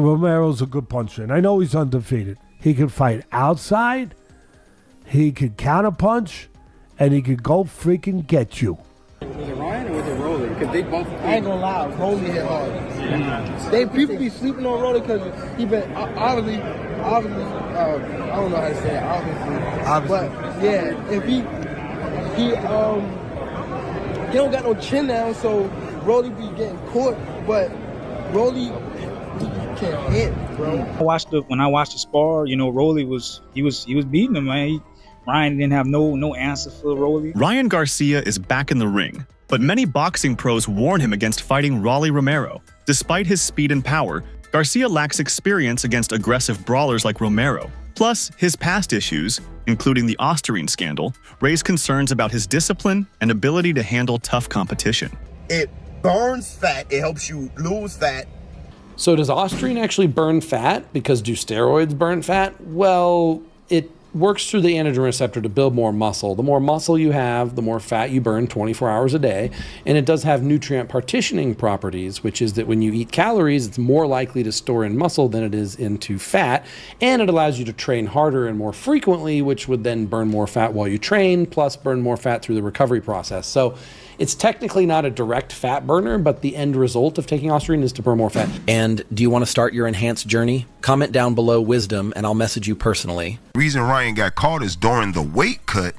Romero's a good puncher, and I know he's undefeated. He can fight outside, he could counterpunch, and he could go freaking get you. Was it Ryan or was it Rolly? Because they both. I ain't gonna lie, Rolly hit hard. People be sleeping on Rolly because he been obviously. I don't know how to say it. Obviously. But yeah, if he don't got no chin now, so Rolly be getting caught. But Rolly he can't hit, bro. When I watched the spar, Rolly was beating him, man. Ryan didn't have no answer for Rolly. Ryan Garcia is back in the ring, but many boxing pros warn him against fighting Rolly Romero. Despite his speed and power, Garcia lacks experience against aggressive brawlers like Romero. Plus, his past issues, including the Osterine scandal, raise concerns about his discipline and ability to handle tough competition. It burns fat. It helps you lose fat. So does Osterine actually burn fat? Because do steroids burn fat? Well, it works through the androgen receptor to build more muscle. The more muscle you have, the more fat you burn 24 hours a day. And it does have nutrient partitioning properties, which is that when you eat calories, it's more likely to store in muscle than it is into fat. And it allows you to train harder and more frequently, which would then burn more fat while you train, plus burn more fat through the recovery process. So it's technically not a direct fat burner, but the end result of taking Osterine is to burn more fat. And do you want to start your enhanced journey? Comment down below wisdom and I'll message you personally. The reason Ryan got caught is during the weight cut.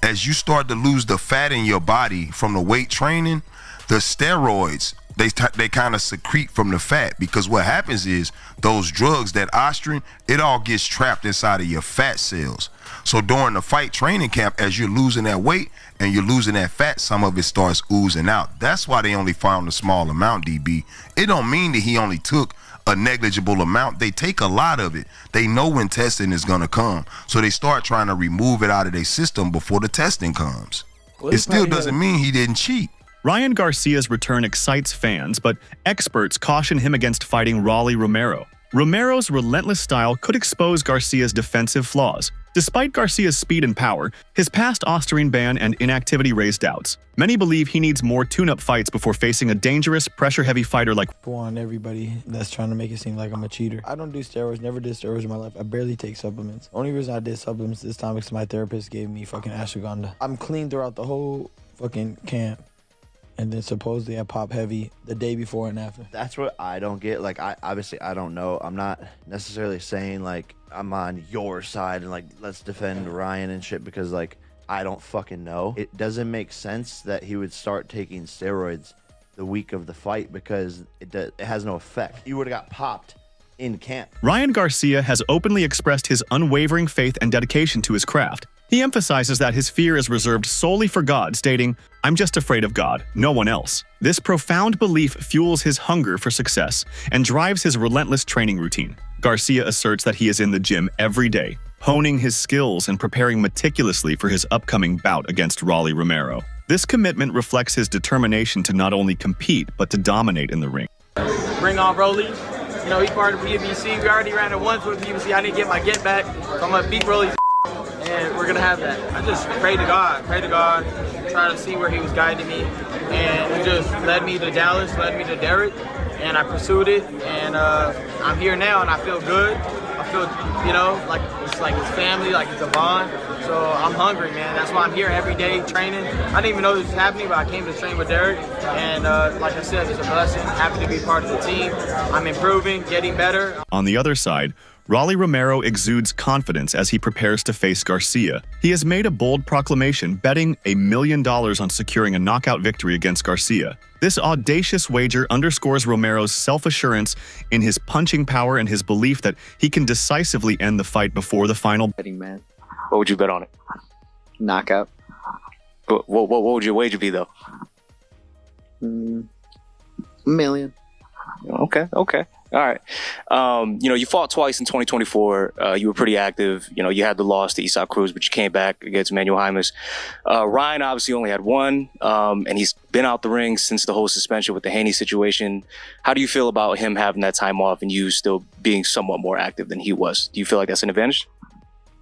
As you start to lose the fat in your body from the weight training, the steroids, they kind of secrete from the fat, because what happens is those drugs, that Osterine, it all gets trapped inside of your fat cells. So during the fight training camp, as you're losing that weight and you're losing that fat, some of it starts oozing out. That's why they only found a small amount, DB. It don't mean that he only took a negligible amount. They take a lot of it. They know when testing is gonna come, so they start trying to remove it out of their system before the testing comes. It still doesn't mean he didn't cheat. Ryan Garcia's return excites fans, but experts caution him against fighting Rolly Romero. Romero's relentless style could expose Garcia's defensive flaws. Despite Garcia's speed and power, his past Osterine ban and inactivity raised doubts. Many believe he needs more tune-up fights before facing a dangerous, pressure-heavy fighter like... Go on, everybody that's trying to make it seem like I'm a cheater. I don't do steroids, never did steroids in my life. I barely take supplements. Only reason I did supplements this time is because my therapist gave me fucking ashwagandha. I'm clean throughout the whole fucking camp. And then supposedly I pop heavy the day before and after. That's what I don't get. Like, obviously I don't know. I'm not necessarily saying like I'm on your side and like let's defend Ryan and shit, because like I don't fucking know. It doesn't make sense that he would start taking steroids the week of the fight, because it has no effect. You would have got popped in camp. Ryan Garcia has openly expressed his unwavering faith and dedication to his craft. He emphasizes that his fear is reserved solely for God, stating, "I'm just afraid of God, no one else." This profound belief fuels his hunger for success and drives his relentless training routine. Garcia asserts that he is in the gym every day, honing his skills and preparing meticulously for his upcoming bout against Rolly Romero. This commitment reflects his determination to not only compete, but to dominate in the ring. Bring on Rolly. You know, he's part of PBC. We already ran it once with PBC. I need to get my get back. So I'm going to beat Rolly, and we're going to have that. I just pray to God, try to see where he was guiding me. And he just led me to Dallas, led me to Derek, and I pursued it. And I'm here now, and I feel good. I feel, you know, like it's family, like it's a bond. So I'm hungry, man. That's why I'm here every day training. I didn't even know this was happening, but I came to train with Derek. And like I said, it's a blessing. Happy to be part of the team. I'm improving, getting better. On the other side, Rolly Romero exudes confidence as he prepares to face Garcia. He has made a bold proclamation betting $1 million on securing a knockout victory against Garcia. This audacious wager underscores Romero's self-assurance in his punching power and his belief that he can decisively end the fight before the final. Betting man, what would you bet on it? Knockout. What would your wager be though? $1 million. Okay. All right. You know, you fought twice in 2024. You were pretty active. You know, you had the loss to Isaac Cruz, but you came back against Manuel Jaimes. Ryan obviously only had one, and he's been out the ring since the whole suspension with the Haney situation. How do you feel about him having that time off and you still being somewhat more active than he was? Do you feel like that's an advantage?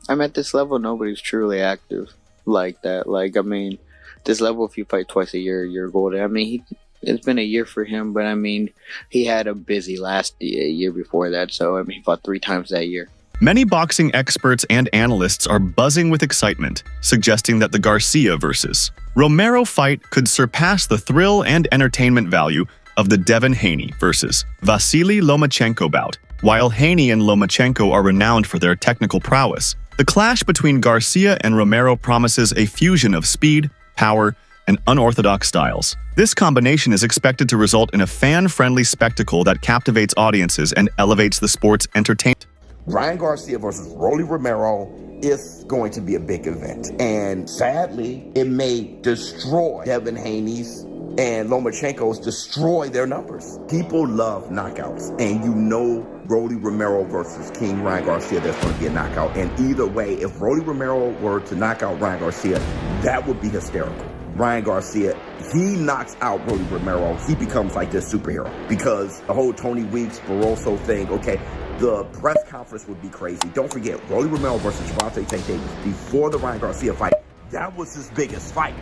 I'm at this level, nobody's truly active like that. Like, I mean, this level, if you fight twice a year, you're golden. I mean, It's been a year for him, but I mean, he had a busy last year before that, so I mean, he fought 3 times that year. Many boxing experts and analysts are buzzing with excitement, suggesting that the Garcia versus Romero fight could surpass the thrill and entertainment value of the Devin Haney versus Vasily Lomachenko bout. While Haney and Lomachenko are renowned for their technical prowess, the clash between Garcia and Romero promises a fusion of speed, power, and unorthodox styles. This combination is expected to result in a fan-friendly spectacle that captivates audiences and elevates the sport's entertainment. Ryan Garcia versus Rolly Romero is going to be a big event. And sadly, it may destroy Devin Haney's and Lomachenko's destroy their numbers. People love knockouts. And you know Rolly Romero versus King Ryan Garcia, there's going to be a knockout. And either way, if Rolly Romero were to knock out Ryan Garcia, that would be hysterical. Ryan Garcia, he knocks out Rolly Romero, he becomes like this superhero. Because the whole Tony Weeks, Barroso thing, okay, the press conference would be crazy. Don't forget, Rolly Romero versus Gervonta Tank Davis, before the Ryan Garcia fight, that was his biggest fight.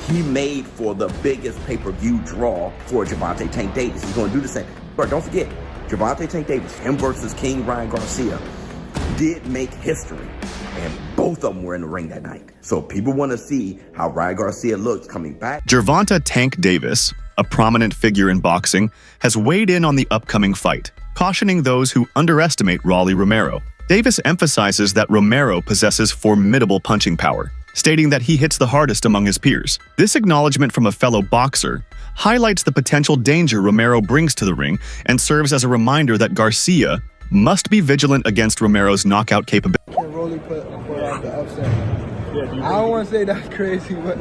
He made for the biggest pay-per-view draw for Gervonta Tank Davis. He's going to do the same. But don't forget, Gervonta Tank Davis, him versus King Ryan Garcia, did make history. And both of them were in the ring that night. So people want to see how Ryan Garcia looks coming back. Gervonta Tank Davis, a prominent figure in boxing, has weighed in on the upcoming fight, cautioning those who underestimate Rolly Romero. Davis emphasizes that Romero possesses formidable punching power, stating that he hits the hardest among his peers. This acknowledgement from a fellow boxer highlights the potential danger Romero brings to the ring and serves as a reminder that Garcia must be vigilant against Romero's knockout capability. Can Rolly put out the upset? I don't want to say that's crazy, but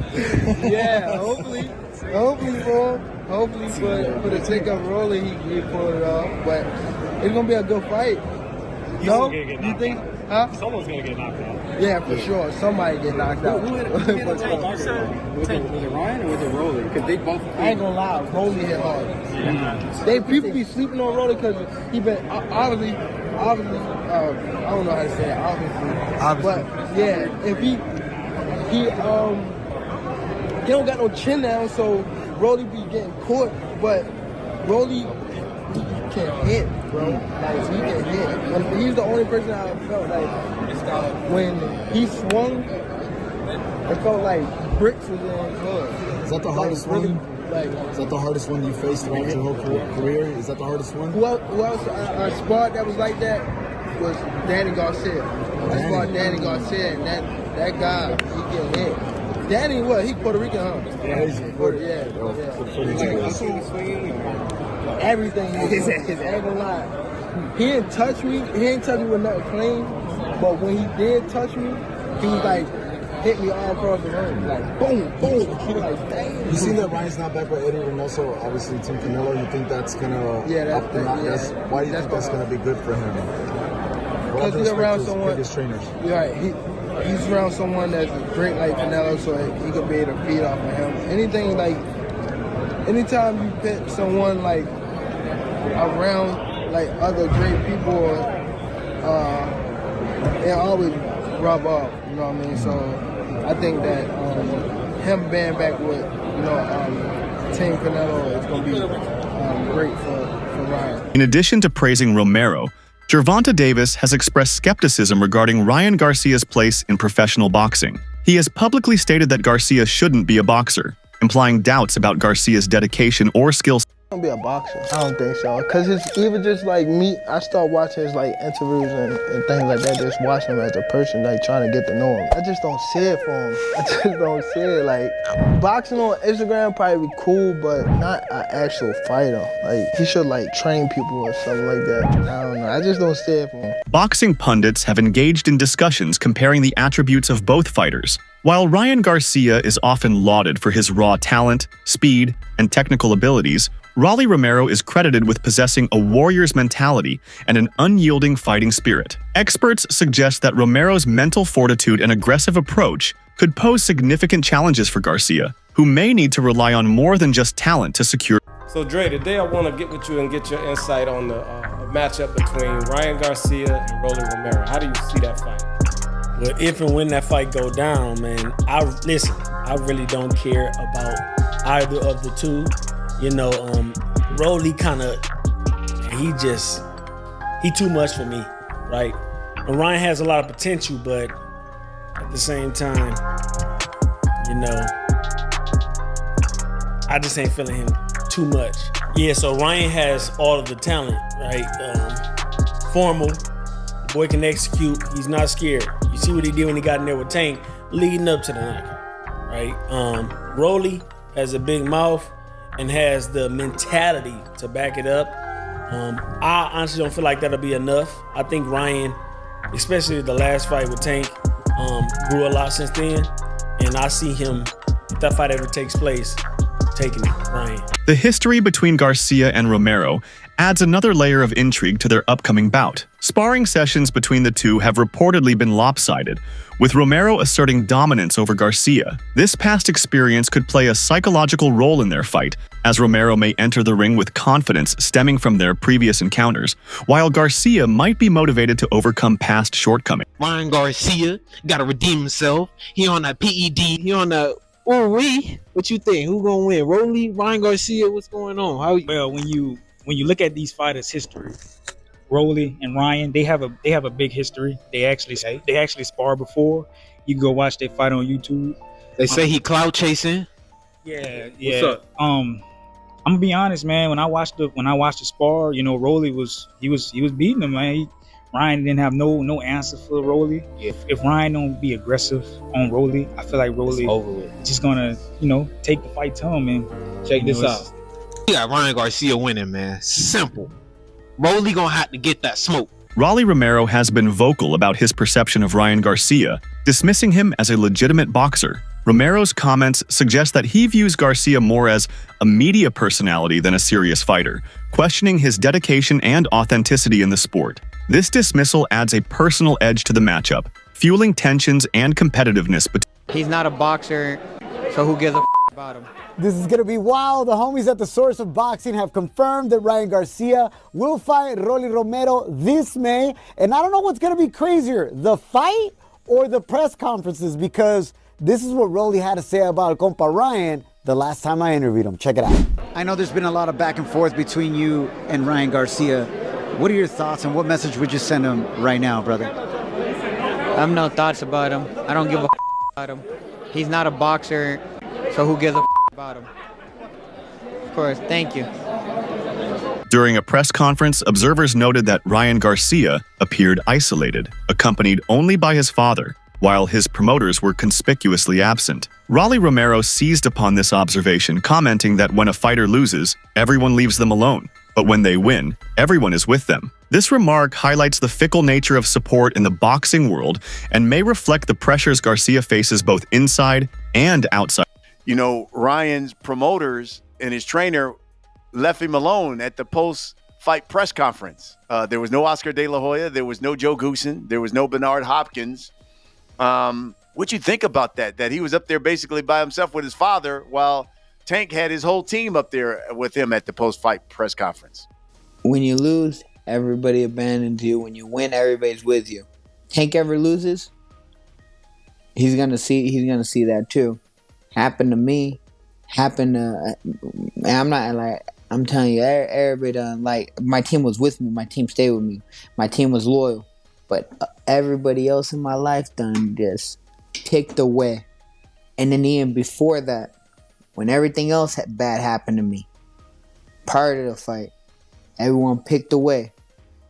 yeah, hopefully for him. Hopefully for the sake of Rolly, he pulled it off. But it's gonna be a good fight. No, you think? Huh? Someone's gonna get knocked out. Yeah, for sure. Somebody get knocked out. Was it Ryan or was it Rolly? Because they both. I ain't gonna lie, Rolly hit hard. People be sleeping on Rolly because he been obviously. I don't know how to say it. Obviously. But yeah, if he don't got no chin down, so Rolly be getting caught. But Rolly can hit, bro. Like he can hit. And he's the only person I felt like when he swung, it felt like bricks was in his hood. Is that the hardest one? Is that the hardest one you faced throughout your whole career? Is that the hardest one? Who else I sparred that was like that was Danny Garcia. I sparred Danny Garcia, and that guy, he get hit. Danny, what? He Puerto Rican, huh? Yeah, he's everything. I ain't gonna lie. He didn't touch me. He didn't touch me with nothing clean. But when he did touch me, he like hit me all across the ring, like boom, boom. Like, dang. You seen that Ryan's not back by Eddie Reynoso, obviously Team Canelo. You think that's gonna up the knock? Why do you think that's gonna be good for him? Because he's around someone. Biggest trainers. Right. He's around someone that's great like Canelo, so he could be able to feed off of him. Anytime you put someone like around like other great people, it always rub off. You know what I mean? So I think that him being back with Team Canelo is going to be great for Ryan. In addition to praising Romero, Gervonta Davis has expressed skepticism regarding Ryan Garcia's place in professional boxing. He has publicly stated that Garcia shouldn't be a boxer, implying doubts about Garcia's dedication or skill. Gonna be a boxer. I don't think so. Cause it's even just like me, I start watching his like interviews and things like that, just watching him as a person, like trying to get to know him. I just don't see it for him. I just don't see it. Like boxing on Instagram probably be cool, but not an actual fighter. Like he should like train people or something like that. I don't know. I just don't see it for him. Boxing pundits have engaged in discussions comparing the attributes of both fighters. While Ryan Garcia is often lauded for his raw talent, speed, and technical abilities, Rolly Romero is credited with possessing a warrior's mentality and an unyielding fighting spirit. Experts suggest that Romero's mental fortitude and aggressive approach could pose significant challenges for Garcia, who may need to rely on more than just talent to secure. So Dre, today I want to get with you and get your insight on the matchup between Ryan Garcia and Rolly Romero. How do you see that fight? Well, if and when that fight go down, man, I really don't care about either of the two. You know, Rolly he too much for me, right? And Ryan has a lot of potential, but at the same time, you know, I just ain't feeling him too much. Yeah, so Ryan has all of the talent, right? Formal, the boy can execute, he's not scared. You see what he did when he got in there with Tank, leading up to the knockout, right? Rolly has a big mouth and has the mentality to back it up. I honestly don't feel like that'll be enough. I think Ryan, especially the last fight with Tank, grew a lot since then. And I see him, if that fight ever takes place, taking it, Ryan. The history between Garcia and Romero adds another layer of intrigue to their upcoming bout. Sparring sessions between the two have reportedly been lopsided, with Romero asserting dominance over Garcia. This past experience could play a psychological role in their fight, as Romero may enter the ring with confidence stemming from their previous encounters, while Garcia might be motivated to overcome past shortcomings. Ryan Garcia gotta redeem himself. He on that PED. He on that. What you think? Who gonna win? Rolly, Ryan Garcia? What's going on? Well, when you look at these fighters' history, Rolly and Ryan, they have a big history. They actually sparred before. You can go watch their fight on YouTube. They say he cloud chasing. Yeah. What's up? I'm gonna be honest, man. When I watched the spar, you know, Rolly was beating him, man. Ryan didn't have no answer for Rolly. If Ryan don't be aggressive on Rolly, I feel like Rolly just gonna, you know, take the fight to him. And Check this out. You got Ryan Garcia winning, man. Simple. Rolly gonna have to get that smoke. Rolly Romero has been vocal about his perception of Ryan Garcia, dismissing him as a legitimate boxer. Romero's comments suggest that he views Garcia more as a media personality than a serious fighter, questioning his dedication and authenticity in the sport. This dismissal adds a personal edge to the matchup, fueling tensions and competitiveness. He's not a boxer, so who gives a about him? This is going to be wild. The homies at the Source of Boxing have confirmed that Ryan Garcia will fight Rolly Romero this May. And I don't know what's going to be crazier, the fight or the press conferences, because this is what Rolly had to say about compa Ryan the last time I interviewed him. Check it out. I know there's been a lot of back and forth between you and Ryan Garcia. What are your thoughts and what message would you send him right now, brother? I have no thoughts about him. I don't give a about him. He's not a boxer, so who gives a about him? Of course, thank you. During a press conference, observers noted that Ryan Garcia appeared isolated, accompanied only by his father, while his promoters were conspicuously absent. Rolly Romero seized upon this observation, commenting that when a fighter loses, everyone leaves them alone, but when they win, everyone is with them. This remark highlights the fickle nature of support in the boxing world and may reflect the pressures Garcia faces both inside and outside. You know, Ryan's promoters and his trainer left him alone at the post-fight press conference. There was no Oscar De La Hoya. There was no Joe Goosen. There was no Bernard Hopkins. What you think about that? That he was up there basically by himself with his father while Tank had his whole team up there with him at the post-fight press conference. When you lose, everybody abandons you. When you win, everybody's with you. Tank ever loses, he's gonna see that too. Happened to me. Happened to. I'm telling you, everybody done. Like, my team was with me. My team stayed with me. My team was loyal. But everybody else in my life done just ticked away. And then even before that, when everything else bad happened to me, prior to the fight, everyone picked away.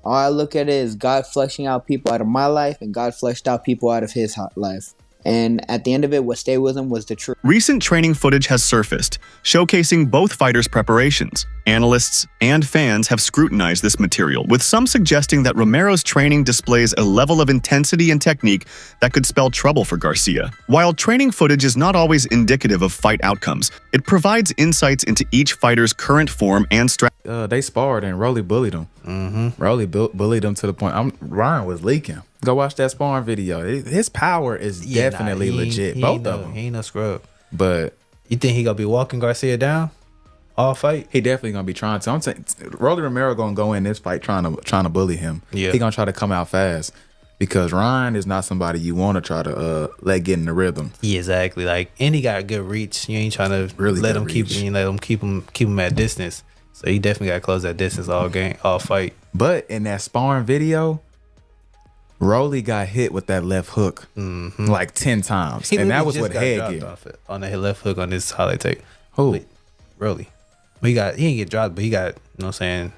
All I look at it is God fleshing out people out of my life, and God fleshed out people out of his life. And at the end of it, what stayed with him was the truth. Recent training footage has surfaced, showcasing both fighters' preparations. Analysts and fans have scrutinized this material, with some suggesting that Romero's training displays a level of intensity and technique that could spell trouble for Garcia. While training footage is not always indicative of fight outcomes, it provides insights into each fighter's current form and strategy. They sparred and Rolly bullied him. Rolly bullied him to the point Ryan was leaking. Go watch that sparring video. His power is definitely legit. Both of them. He ain't no scrub. But you think he gonna be walking Garcia down all fight? He definitely gonna be trying to. I'm saying Rolly Romero gonna go in this fight trying to bully him. Yeah. He gonna try to come out fast. because Ryan is not somebody you want to try to let get in the rhythm. Yeah, exactly. Like, and he got good reach. You ain't trying to Really let good him keep reach. you let him keep him at distance. So he definitely got to close that distance all game, all fight. But in that sparring video, Rolly got hit with that left hook like 10 times. He and that literally was just what got Head dropped get. off it on the left hook on this highlight tape. Who? Rolly. He didn't get dropped, but he got, you know what I'm saying?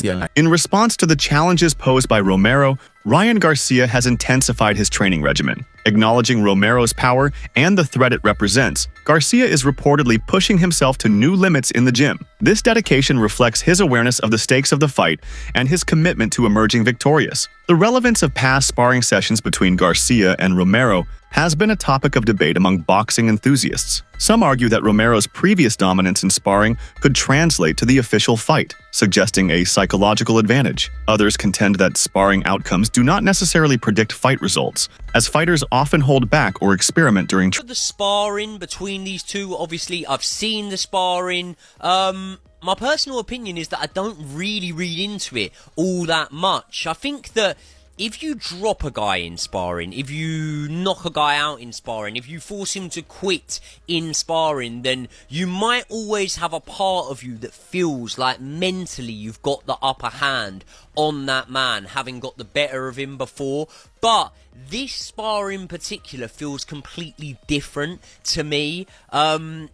Yeah. In response to the challenges posed by Romero, Ryan Garcia has intensified his training regimen. Acknowledging Romero's power and the threat it represents, Garcia is reportedly pushing himself to new limits in the gym. This dedication reflects his awareness of the stakes of the fight and his commitment to emerging victorious. The relevance of past sparring sessions between Garcia and Romero has been a topic of debate among boxing enthusiasts. Some argue that Romero's previous dominance in sparring could translate to the official fight, suggesting a psychological advantage. Others contend that sparring outcomes do not necessarily predict fight results, as fighters often hold back or experiment during The sparring between these two, obviously, I've seen the sparring. My personal opinion is that I don't really read into it all that much. I think that if you drop a guy in sparring, if you knock a guy out in sparring, if you force him to quit in sparring, then you might always have a part of you that feels like mentally you've got the upper hand on that man, having got the better of him before. But this spar in particular feels completely different to me. The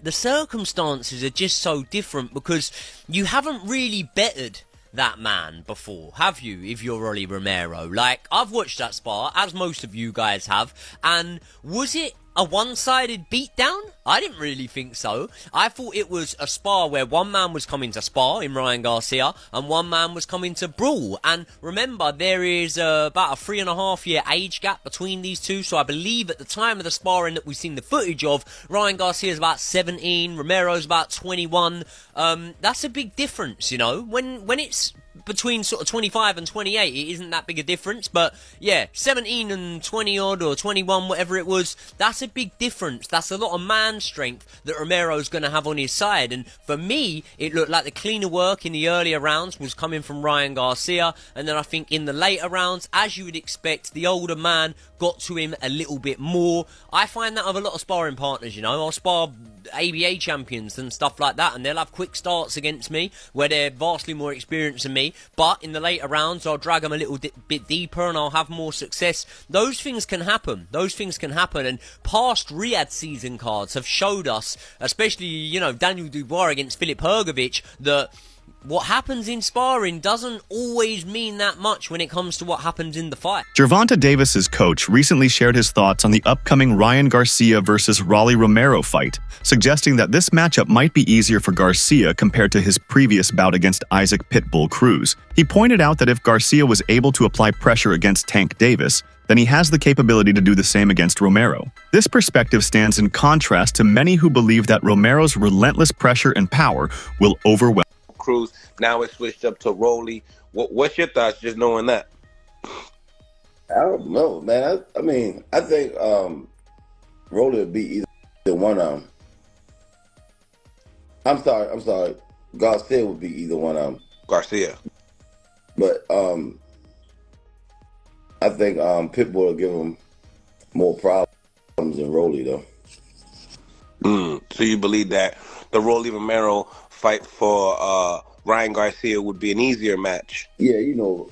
circumstances are just so different because you haven't really bettered that man before, have you, if you're Rolly Romero? Like, I've watched that spar, as most of you guys have, and was it a one-sided beatdown? I didn't really think so. I thought it was a spar where one man was coming to spar in Ryan Garcia and one man was coming to brawl. And remember, there is about a 3.5-year age gap between these two, so I believe at the time of the sparring that we've seen the footage of, Ryan Garcia is about 17, Romero's about 21. That's a big difference, you know. When it's between sort of 25 and 28, it isn't that big a difference, but yeah, 17 and 20 odd or 21, whatever it was, that's a big difference. That's a lot of man strength that Romero's going to have on his side, and for me, it looked like the cleaner work in the earlier rounds was coming from Ryan Garcia, and then I think in the later rounds, as you would expect, the older man got to him a little bit more. I find that of a lot of sparring partners, you know. I'll spar ABA champions and stuff like that, and they'll have quick starts against me where they're vastly more experienced than me, but in the later rounds I'll drag them a little bit deeper and I'll have more success. Those things can happen. And past Riyadh season cards have showed us, especially, you know, Daniel Dubois against Filip Hrgovic, that what happens in sparring doesn't always mean that much when it comes to what happens in the fight. Gervonta Davis's coach recently shared his thoughts on the upcoming Ryan Garcia versus Rolly Romero fight, suggesting that this matchup might be easier for Garcia compared to his previous bout against Isaac Pitbull Cruz. He pointed out that if Garcia was able to apply pressure against Tank Davis, then he has the capability to do the same against Romero. This perspective stands in contrast to many who believe that Romero's relentless pressure and power will overwhelm Cruz. Now it's switched up to Rolly. What's your thoughts just knowing that? I don't know, man. I mean, I think Rolly would be either one of them. I'm sorry. Garcia would be either one of them. Garcia. But I think Pitbull will give him more problems than Rolly, though. So you believe that the Rolly Romero fight for Ryan Garcia would be an easier match? Yeah, you know,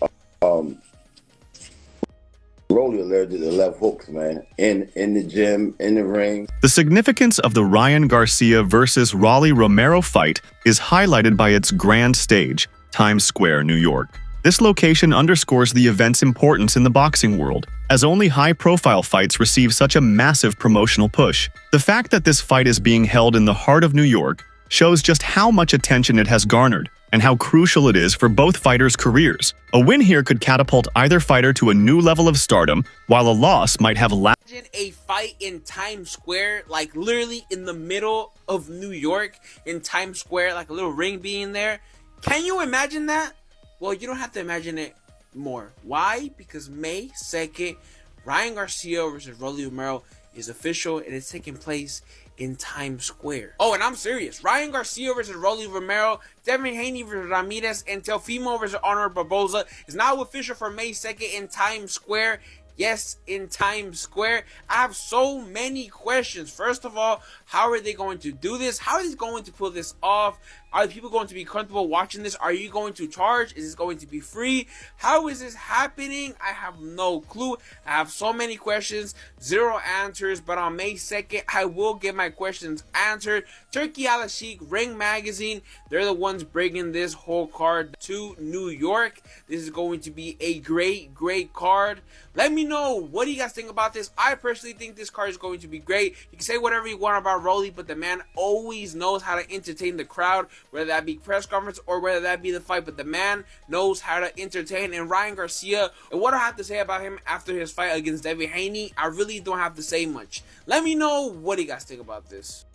Rolly allergic to left hooks, man. In the gym, in the ring. The significance of the Ryan Garcia versus Rolly Romero fight is highlighted by its grand stage, Times Square, New York. This location underscores the event's importance in the boxing world, as only high-profile fights receive such a massive promotional push. The fact that this fight is being held in the heart of New York shows just how much attention it has garnered and how crucial it is for both fighters' careers. A win here could catapult either fighter to a new level of stardom, while a loss might have Imagine a fight in Times Square, like literally in the middle of New York, in Times Square, like a little ring being there. Can you imagine that? Well, you don't have to imagine it more. Why? Because May 2nd, Ryan Garcia versus Rolly Romero is official, and it's taking place in Times Square. Oh, and I'm serious. Ryan Garcia versus Rolly Romero, Devin Haney versus Ramirez, and Teofimo versus Honor Barboza is now official for May 2nd in Times Square. Yes, in Times Square. I have so many questions. First of all, how are they going to do this? How are they going to pull this off? Are people going to be comfortable watching this? Are you going to charge? Is this going to be free? How is this happening? I have no clue. I have so many questions, zero answers, but on May 2nd, I will get my questions answered. Turkey Al Sheikh, Ring Magazine, they're the ones bringing this whole card to New York. This is going to be a great card. Let me know, what do you guys think about this? I personally think this card is going to be great. You can say whatever you want about Rolly, but the man always knows how to entertain the crowd, whether that be press conference or whether that be the fight, but the man knows how to entertain. And Ryan Garcia, and what I have to say about him after his fight against Devin Haney, I really don't have to say much. Let me know, what do you guys think about this?